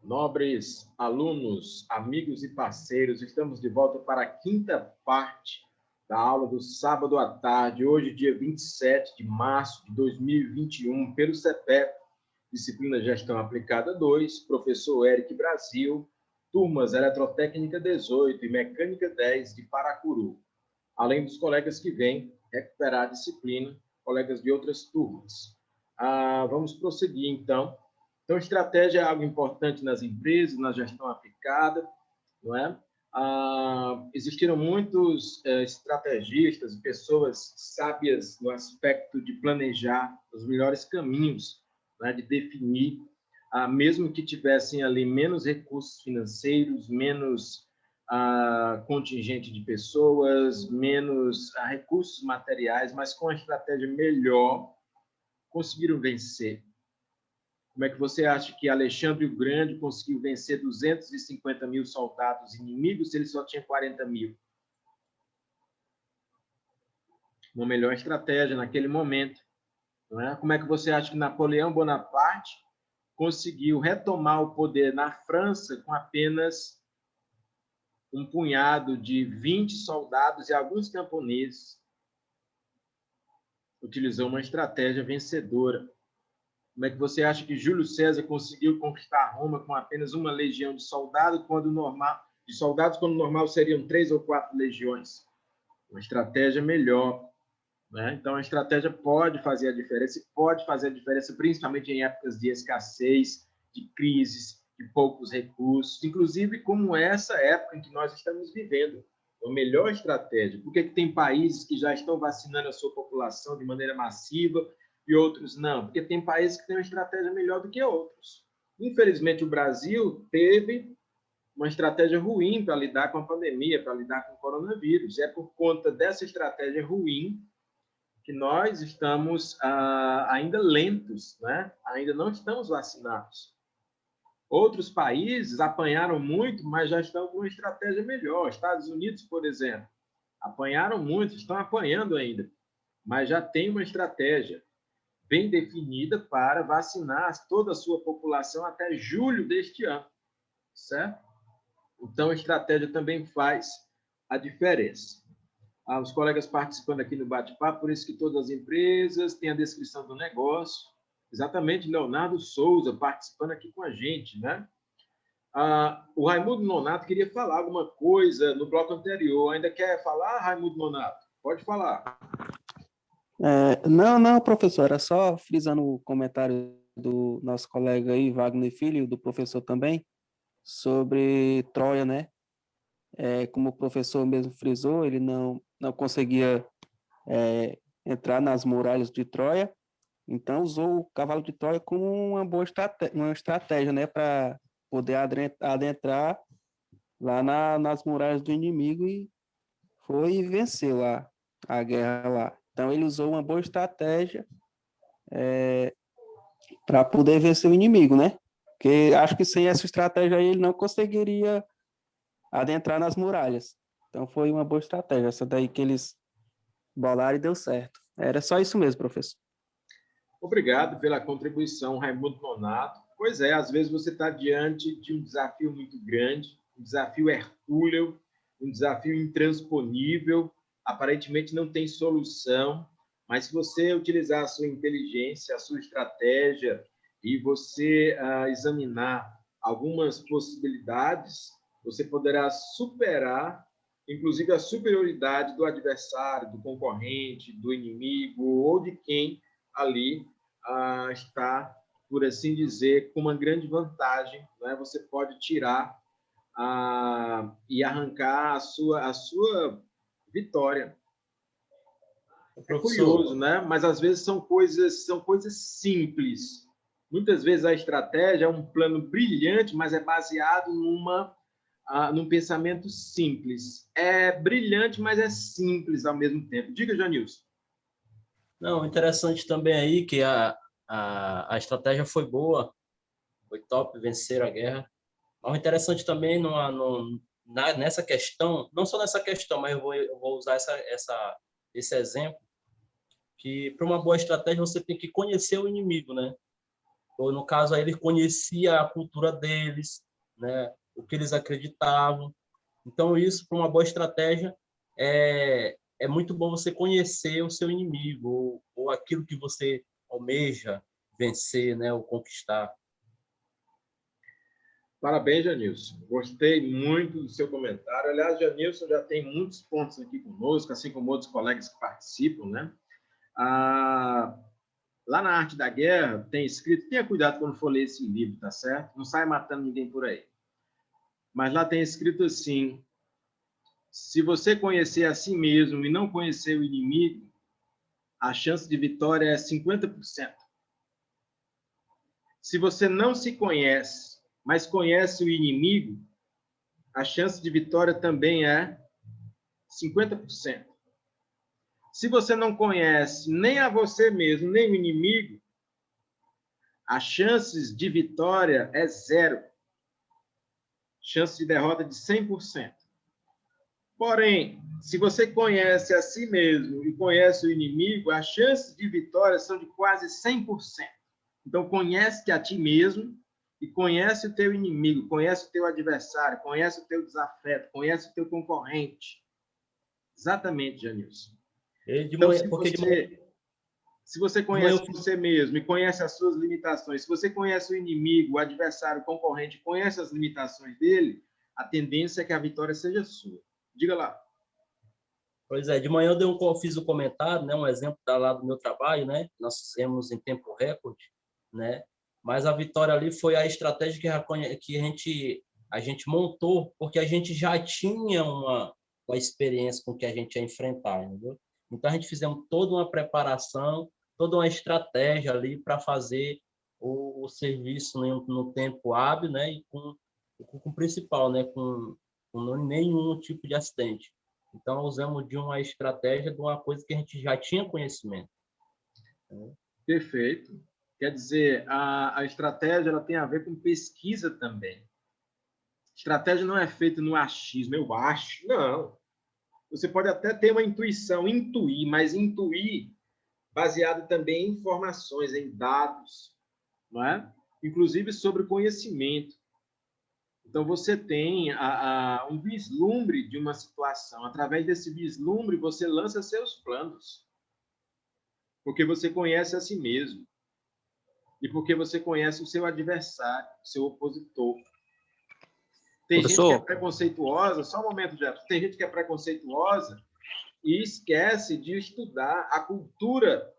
Nobres alunos, amigos e parceiros, estamos de volta para a quinta parte da aula do sábado à tarde, hoje, dia 27 de março de 2021, pelo CEPEP, disciplina Gestão Aplicada 2, professor Eric Brasil, turmas Eletrotécnica 18 e Mecânica 10 de Paracuru, além dos colegas que vêm recuperar a disciplina, colegas de outras turmas. Vamos prosseguir, então. Então, estratégia é algo importante nas empresas, na gestão aplicada, não é? Existiram muitos estrategistas, pessoas sábias no aspecto de planejar os melhores caminhos, né, de definir, mesmo que tivessem ali menos recursos financeiros, menos contingente de pessoas, menos recursos materiais, mas com a estratégia melhor, conseguiram vencer. Como é que você acha que Alexandre o Grande conseguiu vencer 250 mil soldados inimigos se ele só tinha 40 mil? Uma melhor estratégia naquele momento. Não é? Como é que você acha que Napoleão Bonaparte conseguiu retomar o poder na França com apenas um punhado de 20 soldados e alguns camponeses? Utilizou uma estratégia vencedora. Como é que você acha que Júlio César conseguiu conquistar Roma com apenas uma legião de soldados, quando normal seriam 3 ou 4 legiões? Uma estratégia melhor, né? Então, a estratégia pode fazer a diferença, principalmente em épocas de escassez, de crises, de poucos recursos, inclusive como essa época em que nós estamos vivendo. A melhor estratégia. Por que tem países que já estão vacinando a sua população de maneira massiva e outros não? Porque tem países que têm uma estratégia melhor do que outros. Infelizmente, o Brasil teve uma estratégia ruim para lidar com a pandemia, para lidar com o coronavírus. É por conta dessa estratégia ruim que nós estamos ainda lentos, né? Ainda não estamos vacinados. Outros países apanharam muito, mas já estão com uma estratégia melhor. Estados Unidos, por exemplo, apanharam muito, estão apanhando ainda, mas já tem uma estratégia bem definida para vacinar toda a sua população até julho deste ano, certo? Então, a estratégia também faz a diferença. Os colegas participando aqui no bate-papo, por isso que todas as empresas têm a descrição do negócio. Exatamente, Leonardo Souza participando aqui com a gente, né? O Raimundo Nonato queria falar alguma coisa no bloco anterior. Ainda quer falar, Raimundo Nonato? Pode falar. Não, professor, era só frisando o comentário do nosso colega aí, Wagner Filho, do professor também, sobre Troia, né? Como o professor mesmo frisou, ele não conseguia entrar nas muralhas de Troia, então usou o cavalo de Troia como uma boa estratégia, né? Para poder adentrar lá nas muralhas do inimigo e foi vencer lá a guerra lá. Então ele usou uma boa estratégia para poder vencer o inimigo, né? Porque acho que sem essa estratégia aí ele não conseguiria adentrar nas muralhas. Então foi uma boa estratégia, essa daí que eles bolaram e deu certo. Era só isso mesmo, professor. Obrigado pela contribuição, Raimundo Nonato. Pois é, às vezes você está diante de um desafio muito grande, um desafio hercúleo, um desafio intransponível, aparentemente não tem solução, mas se você utilizar a sua inteligência, a sua estratégia e você examinar algumas possibilidades, você poderá superar, inclusive, a superioridade do adversário, do concorrente, do inimigo ou de quem ali está, por assim dizer, com uma grande vantagem, né? Você pode tirar e arrancar a sua vitória. É curioso, né? Mas às vezes são coisas simples. Muitas vezes a estratégia é um plano brilhante, mas é baseado num pensamento simples. É brilhante, mas é simples ao mesmo tempo. Diga, Janilson. Não, interessante também aí que a estratégia foi boa, foi top, vencer a guerra. Mas o interessante também nessa questão, não só nessa questão, mas eu vou usar esse exemplo, que para uma boa estratégia você tem que conhecer o inimigo, né? ou no caso aí ele conhecia a cultura deles, né, o que eles acreditavam. Então isso, para uma boa estratégia, é muito bom você conhecer o seu inimigo, ou aquilo que você almeja vencer, né, ou conquistar. Parabéns, Janilson. Gostei muito do seu comentário. Aliás, Janilson já tem muitos pontos aqui conosco, assim como outros colegas que participam, né? Lá na Arte da Guerra tem escrito, tenha cuidado quando for ler esse livro, tá certo? Não sai matando ninguém por aí. Mas lá tem escrito assim, se você conhecer a si mesmo e não conhecer o inimigo, a chance de vitória é 50%. Se você não se conhece, mas conhece o inimigo, a chance de vitória também é 50%. Se você não conhece nem a você mesmo, nem o inimigo, as chances de vitória é 0. Chance de derrota de 100%. Porém, se você conhece a si mesmo e conhece o inimigo, as chances de vitória são de quase 100%. Então, conhece a ti mesmo e conhece o teu inimigo, conhece o teu adversário, conhece o teu desafeto, conhece o teu concorrente. Exatamente, Janilson. Então, se você conhece você mesmo e conhece as suas limitações, se você conhece o inimigo, o adversário, o concorrente, conhece as limitações dele, a tendência é que a vitória seja sua. Diga lá. Pois é, de manhã eu fiz um comentário, né, um exemplo lá do meu trabalho, né, nós fizemos em tempo recorde, né, mas a vitória ali foi a estratégia que a gente montou, porque a gente já tinha uma experiência com o que a gente ia enfrentar, entendeu? Então, a gente fizemos toda uma preparação, toda uma estratégia ali para fazer o serviço no tempo hábil, né, e com o principal, né, com nenhum tipo de acidente. Então, usamos de uma estratégia de uma coisa que a gente já tinha conhecimento. Perfeito. Quer dizer, a estratégia ela tem a ver com pesquisa também. Estratégia não é feita no achismo, eu acho. Não. Você pode até ter uma intuição, intuir, mas intuir baseado também em informações, em dados, não é? Inclusive sobre conhecimento. Então, você tem um vislumbre de uma situação. Através desse vislumbre, você lança seus planos. Porque você conhece a si mesmo. E porque você conhece o seu adversário, o seu opositor. Tem gente que é preconceituosa, só um momento, Jefferson. Tem gente que é preconceituosa e esquece de estudar a cultura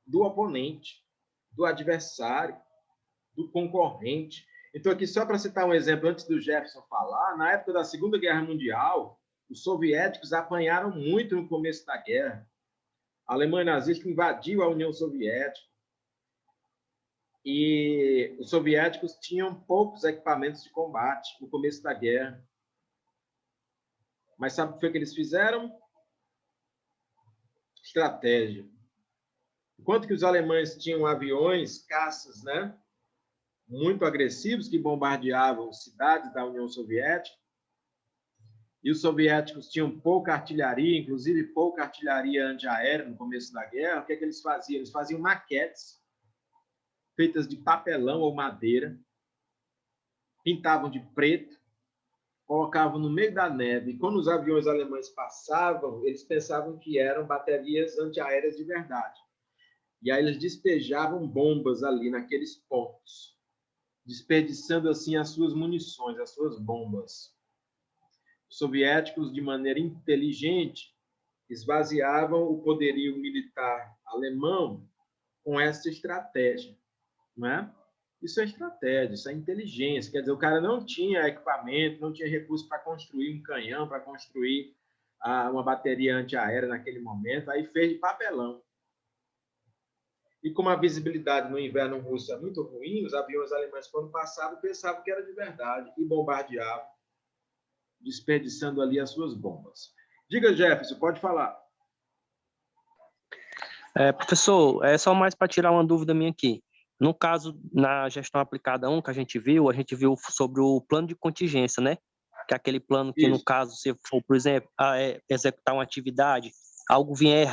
do oponente, do adversário, do concorrente. Então, aqui, só para citar um exemplo, antes do Jefferson falar, na época da Segunda Guerra Mundial, os soviéticos apanharam muito no começo da guerra. A Alemanha nazista invadiu a União Soviética. E os soviéticos tinham poucos equipamentos de combate no começo da guerra. Mas sabe o que foi que eles fizeram? Estratégia. Enquanto que os alemães tinham aviões, caças, né, muito agressivos que bombardeavam cidades da União Soviética, e os soviéticos tinham pouca artilharia, inclusive pouca artilharia antiaérea no começo da guerra, o que é que eles faziam? Eles faziam maquetes feitas de papelão ou madeira, pintavam de preto, colocavam no meio da neve, e quando os aviões alemães passavam, eles pensavam que eram baterias antiaéreas de verdade. E aí eles despejavam bombas ali naqueles pontos, desperdiçando assim as suas munições, as suas bombas. Os soviéticos, de maneira inteligente, esvaziavam o poderio militar alemão com essa estratégia, não é? Isso é estratégia, isso é inteligência. Quer dizer, o cara não tinha equipamento, não tinha recurso para construir um canhão, para construir uma bateria antiaérea naquele momento, aí fez de papelão. E como a visibilidade no inverno russo é muito ruim, os aviões alemães, quando passavam, pensavam que era de verdade e bombardeavam, desperdiçando ali as suas bombas. Diga, Jefferson, pode falar. Professor, é só mais para tirar uma dúvida minha aqui. No caso, na gestão aplicada 1 que a gente viu sobre o plano de contingência, né? Que é aquele plano que, no caso, se for, por exemplo, executar uma atividade, algo vier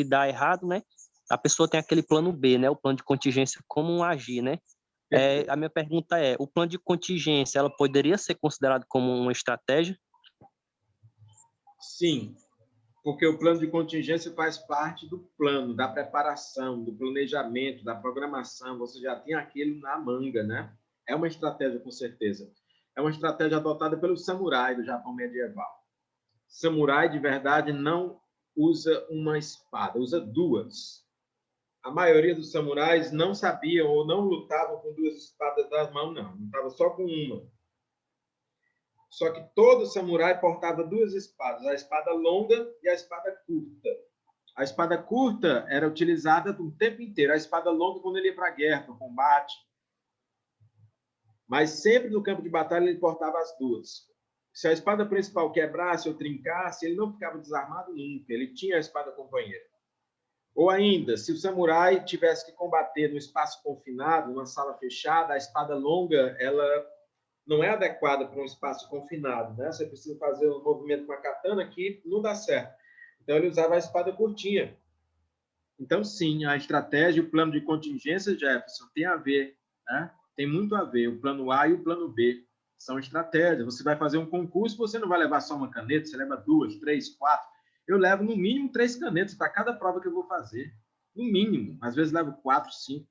dar errado, né? A pessoa tem aquele plano B, né? O plano de contingência, como agir, né? A minha pergunta é, o plano de contingência, ela poderia ser considerado como uma estratégia? Sim, porque o plano de contingência faz parte do plano, da preparação, do planejamento, da programação. Você já tem aquilo na manga, né? É uma estratégia, com certeza. É uma estratégia adotada pelos samurais do Japão medieval. Samurai, de verdade, não usa uma espada, usa duas. A maioria dos samurais não sabiam ou não lutavam com duas espadas das mãos, não. Lutava só com uma. Só que todo samurai portava duas espadas, a espada longa e a espada curta. A espada curta era utilizada o tempo inteiro, a espada longa quando ele ia para a guerra, para o combate. Mas sempre no campo de batalha ele portava as duas. Se a espada principal quebrasse ou trincasse, ele não ficava desarmado nunca, ele tinha a espada companheira. Ou ainda, se o samurai tivesse que combater no espaço confinado, numa sala fechada, a espada longa, ela não é adequada para um espaço confinado, né? Você precisa fazer um movimento com a katana que não dá certo. Então, ele usava a espada curtinha. Então, sim, a estratégia e o plano de contingência, Jefferson, tem a ver, né? Tem muito a ver. O plano A e o plano B são estratégias. Você vai fazer um concurso, você não vai levar só uma caneta, você leva 2, 3, 4. Eu levo, no mínimo, 3 canetas para cada prova que eu vou fazer. No mínimo. Às vezes, levo 4, 5.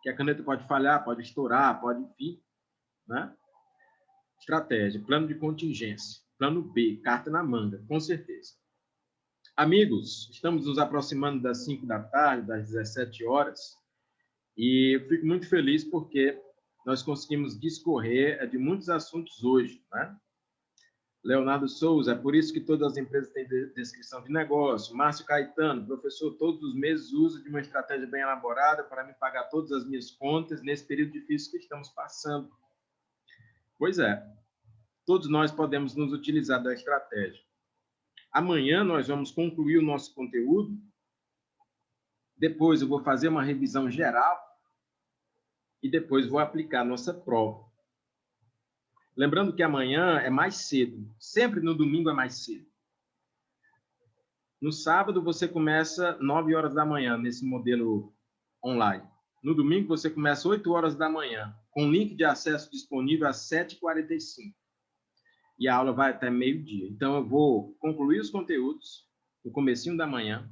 Que a caneta pode falhar, pode estourar, pode, enfim, né? Estratégia, plano de contingência. Plano B, carta na manga, com certeza. Amigos, estamos nos aproximando das 5 da tarde, das 17 horas, e eu fico muito feliz porque nós conseguimos discorrer de muitos assuntos hoje, né? Leonardo Souza, é por isso que todas as empresas têm descrição de negócio. Márcio Caetano, professor, todos os meses uso de uma estratégia bem elaborada para me pagar todas as minhas contas nesse período difícil que estamos passando. Pois é, todos nós podemos nos utilizar da estratégia. Amanhã nós vamos concluir o nosso conteúdo. Depois eu vou fazer uma revisão geral e depois vou aplicar a nossa prova. Lembrando que amanhã é mais cedo. Sempre no domingo é mais cedo. No sábado você começa 9 horas da manhã nesse modelo online. No domingo você começa 8 horas da manhã, com link de acesso disponível às 7h45. E a aula vai até meio-dia. Então, eu vou concluir os conteúdos no comecinho da manhã.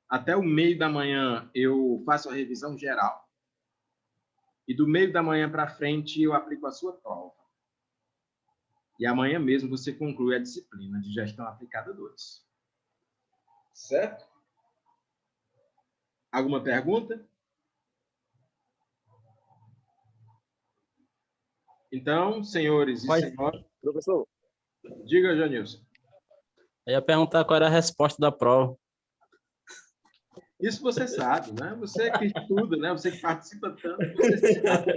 Até o meio da manhã, eu faço a revisão geral. E do meio da manhã para frente, eu aplico a sua prova. E amanhã mesmo você conclui a disciplina de gestão aplicada 2. Certo? Alguma pergunta? Então, senhores e senhoras... Professor. Diga, Janilson. Eu ia perguntar qual era a resposta da prova. Isso você sabe, né? Você que estuda, né? Você que participa tanto, você sabe.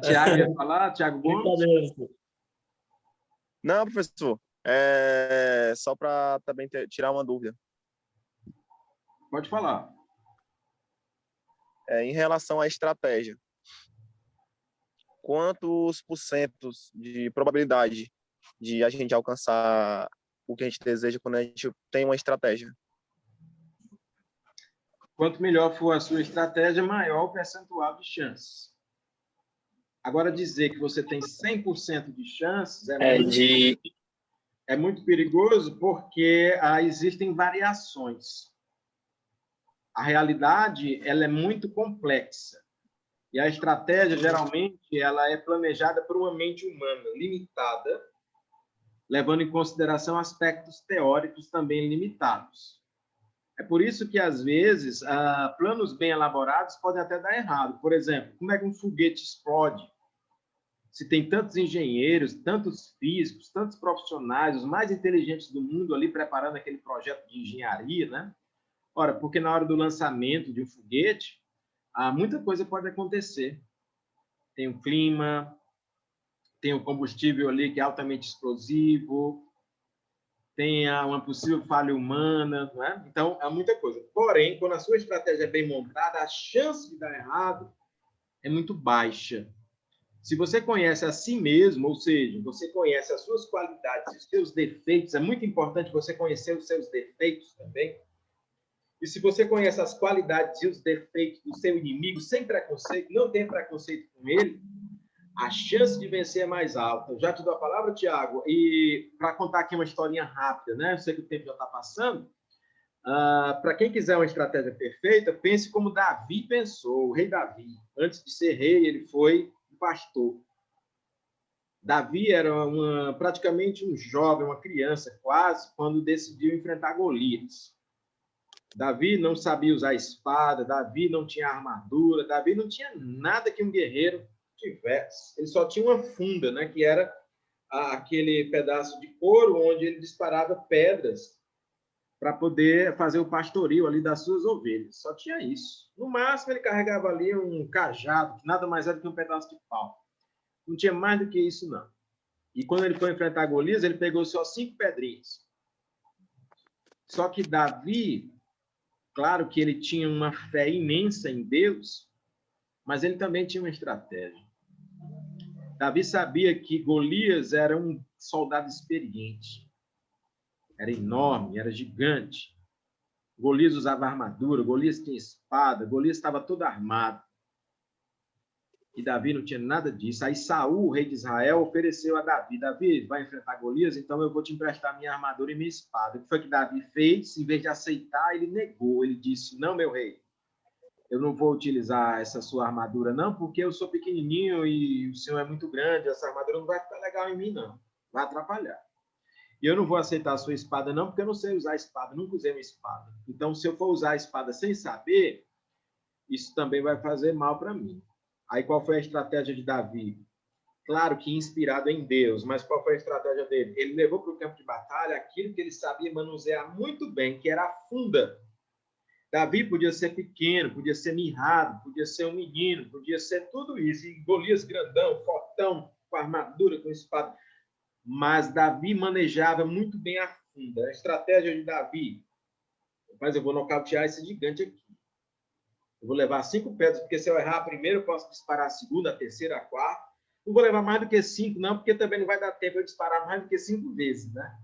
Tiago ia falar? Tiago Gomes? Não, professor. Só para também tirar uma dúvida. Pode falar. Em relação à estratégia, quantos porcentos de probabilidade de a gente alcançar o que a gente deseja quando a gente tem uma estratégia? Quanto melhor for a sua estratégia, maior o percentual de chances. Agora, dizer que você tem 100% de chances é muito perigoso porque existem variações. A realidade ela é muito complexa. E a estratégia, geralmente, ela é planejada por uma mente humana limitada, levando em consideração aspectos teóricos também limitados. É por isso que, às vezes, planos bem elaborados podem até dar errado. Por exemplo, como é que um foguete explode? Se tem tantos engenheiros, tantos físicos, tantos profissionais, os mais inteligentes do mundo ali preparando aquele projeto de engenharia, né? Ora, porque na hora do lançamento de um foguete, muita coisa pode acontecer. Tem o clima, tem o combustível ali que é altamente explosivo, tem uma possível falha humana, não é? Então, há muita coisa. Porém, quando a sua estratégia é bem montada, a chance de dar errado é muito baixa. Se você conhece a si mesmo, ou seja, você conhece as suas qualidades e os seus defeitos, é muito importante você conhecer os seus defeitos também. E se você conhece as qualidades e os defeitos do seu inimigo sem preconceito, não tem preconceito com ele, a chance de vencer é mais alta. Eu já te dou a palavra, Tiago, e para contar aqui uma historinha rápida, né? Eu sei que o tempo já está passando. Para quem quiser uma estratégia perfeita, pense como Davi pensou, o rei Davi. Antes de ser rei, ele foi um pastor. Davi era praticamente um jovem, uma criança quase, quando decidiu enfrentar Golias. Davi não sabia usar espada, Davi não tinha armadura, Davi não tinha nada que um guerreiro tivesse. Ele só tinha uma funda, né, que era aquele pedaço de couro onde ele disparava pedras para poder fazer o pastoril ali das suas ovelhas. Só tinha isso. No máximo, ele carregava ali um cajado, que nada mais era do que um pedaço de pau. Não tinha mais do que isso, não. E quando ele foi enfrentar Golias, ele pegou só 5 pedrinhas. Só que Davi, claro que ele tinha uma fé imensa em Deus, mas ele também tinha uma estratégia. Davi sabia que Golias era um soldado experiente. Era enorme, era gigante. Golias usava armadura, Golias tinha espada, Golias estava todo armado. E Davi não tinha nada disso. Aí Saul, o rei de Israel, ofereceu a Davi: Davi, vai enfrentar Golias, então eu vou te emprestar minha armadura e minha espada. O que foi que Davi fez? Em vez de aceitar, ele negou. Ele disse: não, meu rei, eu não vou utilizar essa sua armadura, não, porque eu sou pequenininho e o senhor é muito grande, essa armadura não vai ficar legal em mim, não. Vai atrapalhar. E eu não vou aceitar a sua espada, não, porque eu não sei usar a espada, nunca usei uma espada. Então, se eu for usar a espada sem saber, isso também vai fazer mal para mim. Aí, qual foi a estratégia de Davi? Claro que inspirado em Deus, mas qual foi a estratégia dele? Ele levou para o campo de batalha aquilo que ele sabia manusear muito bem, que era a funda. Davi podia ser pequeno, podia ser mirrado, podia ser um menino, podia ser tudo isso. E Golias grandão, fortão, com armadura, com espada. Mas Davi manejava muito bem a funda. A estratégia de Davi: mas eu vou nocautear esse gigante aqui. Eu vou levar 5 pedras, porque se eu errar a primeira, eu posso disparar a segunda, a terceira, a quarta. Não vou levar mais do que 5, não, porque também não vai dar tempo eu disparar mais do que 5 vezes, né?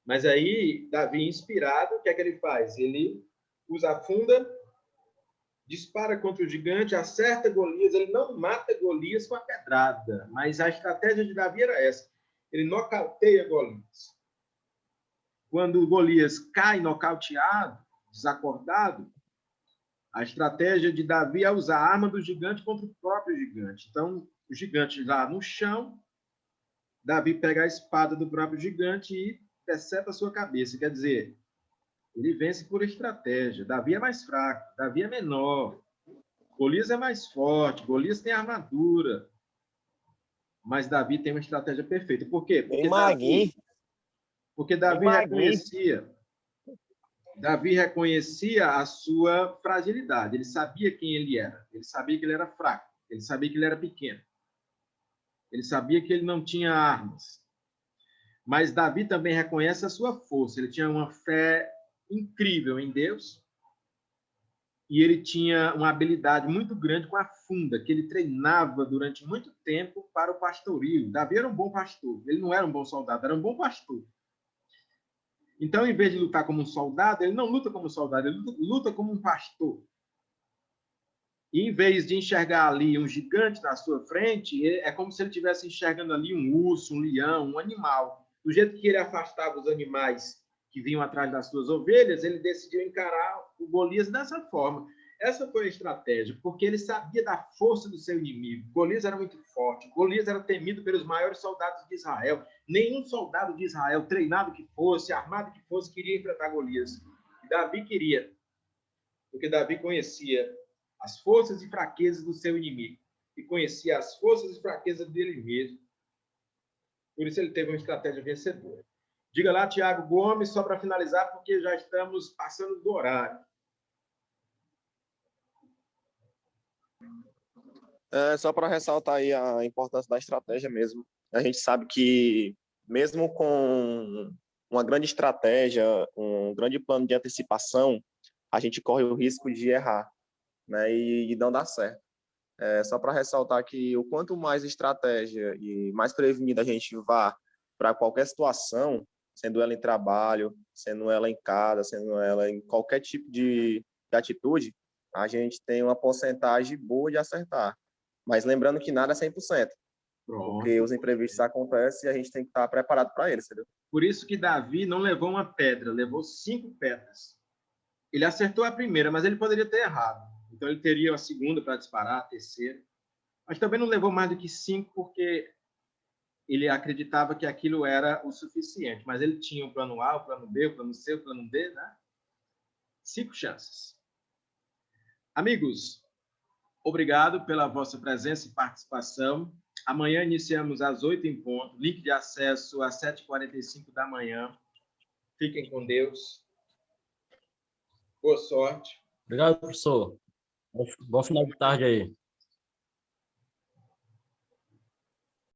Mas aí, Davi, inspirado, o que é que ele faz? Ele usa a funda, dispara contra o gigante, acerta Golias. Ele não mata Golias com a pedrada, mas a estratégia de Davi era essa: ele nocauteia Golias. Quando Golias cai nocauteado, desacordado, a estratégia de Davi é usar a arma do gigante contra o próprio gigante. Então, o gigante lá no chão, Davi pega a espada do próprio gigante e decepa a sua cabeça. Quer dizer, ele vence por estratégia. Davi é mais fraco, Davi é menor. Golias é mais forte, Golias tem armadura. Mas Davi tem uma estratégia perfeita. Por quê? Porque Davi reconhecia a sua fragilidade. Ele sabia quem ele era. Ele sabia que ele era fraco. Ele sabia que ele era pequeno. Ele sabia que ele não tinha armas. Mas Davi também reconhece a sua força. Ele tinha uma fé incrível em Deus. E ele tinha uma habilidade muito grande com a funda, que ele treinava durante muito tempo para o pastorio. Davi era um bom pastor. Ele não era um bom soldado, era um bom pastor. Então, em vez de lutar como um soldado, ele não luta como um soldado, ele luta como um pastor. E, em vez de enxergar ali um gigante na sua frente, é como se ele estivesse enxergando ali um urso, um leão, um animal. Do jeito que ele afastava os animais que vinham atrás das suas ovelhas, ele decidiu encarar o Golias dessa forma. Essa foi a estratégia, porque ele sabia da força do seu inimigo. Golias era muito forte, Golias era temido pelos maiores soldados de Israel. Nenhum soldado de Israel, treinado que fosse, armado que fosse, queria enfrentar Golias. E Davi queria, porque Davi conhecia as forças e fraquezas do seu inimigo e conhecia as forças e fraquezas dele mesmo. Por isso ele teve uma estratégia vencedora. Diga lá, Tiago Gomes, só para finalizar, porque já estamos passando do horário. Só para ressaltar aí a importância da estratégia mesmo. A gente sabe que, mesmo com uma grande estratégia, um grande plano de antecipação, a gente corre o risco de errar, né, e não dar certo. Só para ressaltar que o quanto mais estratégia e mais prevenida a gente vá para qualquer situação, sendo ela em trabalho, sendo ela em casa, sendo ela em qualquer tipo de atitude, a gente tem uma porcentagem boa de acertar. Mas lembrando que nada é 100%, porque Pronto. os imprevistos acontecem e a gente tem que estar preparado para eles, entendeu? Por isso que Davi não levou uma pedra, levou 5 pedras. Ele acertou a primeira, mas ele poderia ter errado. Então ele teria a segunda para disparar, a terceira. Mas também não levou mais do que 5, porque ele acreditava que aquilo era o suficiente. Mas ele tinha o plano A, o plano B, o plano C, o plano D, né? 5 chances. Amigos, obrigado pela vossa presença e participação. Amanhã iniciamos às 8 em ponto. Link de acesso às 7h45 da manhã. Fiquem com Deus. Boa sorte. Obrigado, professor. Bom final de tarde aí.